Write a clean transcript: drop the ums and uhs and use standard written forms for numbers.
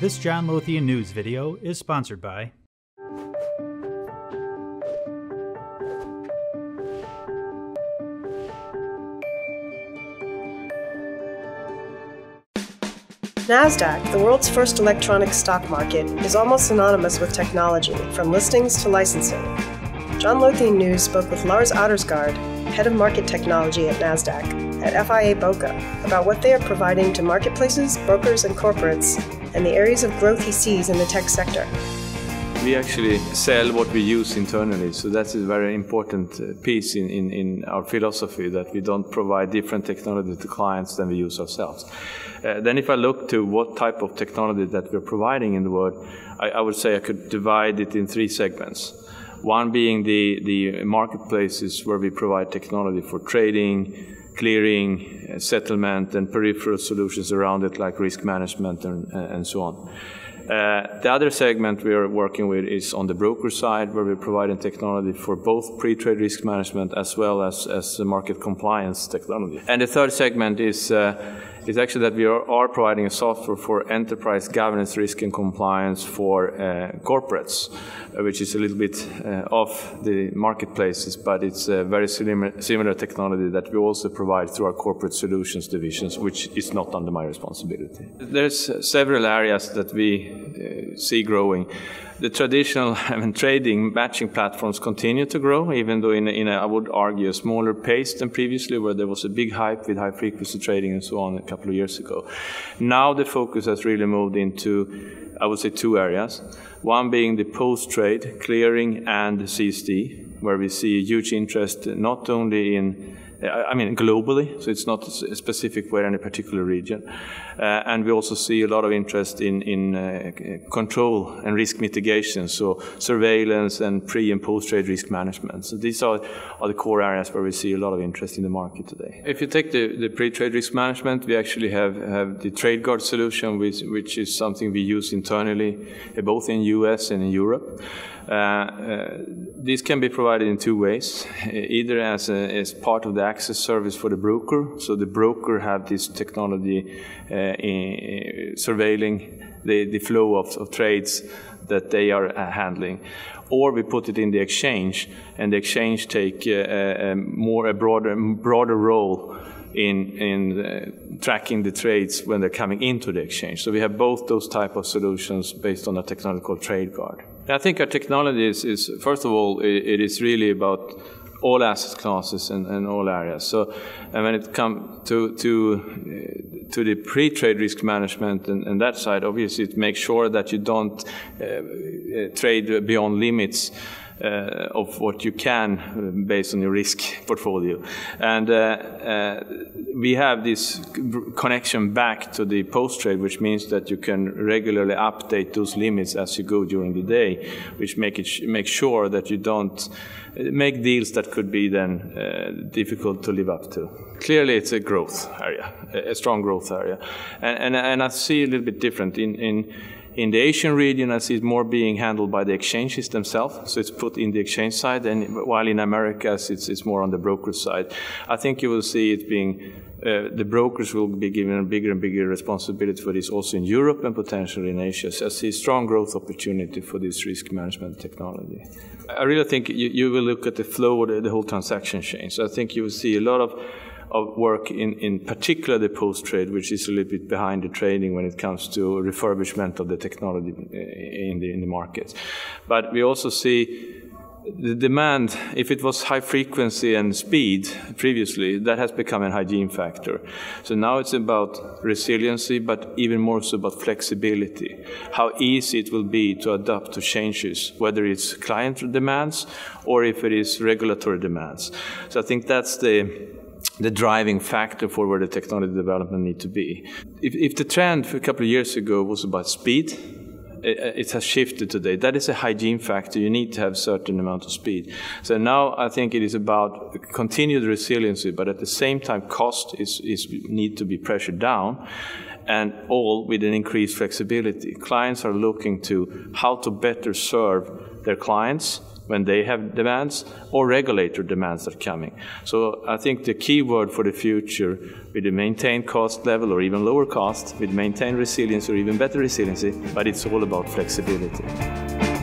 This John Lothian News video is sponsored by NASDAQ, the world's first electronic stock market, is almost synonymous with technology, from listings to licensing. John Lothian News spoke with Lars Ottersgaard, head of market technology at NASDAQ, at FIA Boca, about what they are providing to marketplaces, brokers, and corporates, and the areas of growth he sees in the tech sector. We actually sell what we use internally, so that's a very important piece in our philosophy, that we don't provide different technology to clients than we use ourselves. Then if I look to what type of technology that we're providing in the world, I would say I could divide it in three segments. One being the marketplaces where we provide technology for trading, clearing, settlement, and peripheral solutions around it like risk management and so on. The other segment we are working with is on the broker side, where we're providing technology for both pre-trade risk management as well as market compliance technology. And the third segment is actually that we are providing a software for enterprise governance, risk and compliance for corporates, which is a little bit off the marketplaces, but it's a very similar technology that we also provide through our corporate solutions divisions, which is not under my responsibility. There's several areas that we see growing. The traditional trading matching platforms continue to grow, even though in a, I would argue, a smaller pace than previously, where there was a big hype with high-frequency trading and so on a couple of years ago. Now the focus has really moved into, I would say, two areas. One being the post-trade, clearing and CSD, where we see a huge interest not only in globally, so it's not specific for any particular region. And we also see a lot of interest in control and risk mitigation, so surveillance and pre- and post-trade risk management. So these are the core areas where we see a lot of interest in the market today. If you take the pre-trade risk management, we actually have the TradeGuard solution, which is something we use internally, both in US and in Europe. This can be provided in two ways, either as part of the access service for the broker, so the broker have this technology surveilling the flow of trades that they are handling, or we put it in the exchange, and the exchange take a broader role in tracking the trades when they're coming into the exchange. So we have both those type of solutions based on a technology called TradeGuard. I think our technology is first of all, it is really about all asset classes and all areas. So and when it comes to the pre-trade risk management and that side, obviously it makes sure that you don't trade beyond limits of what you can based on your risk portfolio. And we have this connection back to the post-trade, which means that you can regularly update those limits as you go during the day, which make sure that you don't make deals that could be then difficult to live up to. Clearly it's a growth area, a strong growth area. And I see a little bit different. In the Asian region, I see it more being handled by the exchanges themselves, so it's put in the exchange side, and while in Americas it's more on the broker side. I think you will see it being, the brokers will be given a bigger and bigger responsibility for this also in Europe and potentially in Asia. So I see strong growth opportunity for this risk management technology. I really think you will look at the flow of the whole transaction chain. So I think you will see a lot of work in particular the post-trade, which is a little bit behind the trading when it comes to refurbishment of the technology in the markets. But we also see the demand, if it was high frequency and speed previously, that has become a hygiene factor. So now it's about resiliency, but even more so about flexibility. How easy it will be to adapt to changes, whether it's client demands or if it is regulatory demands. So I think that's the driving factor for where the technology development need to be. If the trend a couple of years ago was about speed, it has shifted today. That is a hygiene factor. You need to have a certain amount of speed. So now I think it is about continued resiliency, but at the same time cost need to be pressured down, and all with an increased flexibility. Clients are looking to how to better serve their clients when they have demands, or regulator demands that are coming. So I think the key word for the future, with the maintained cost level or even lower cost, with maintained resilience or even better resiliency, but it's all about flexibility.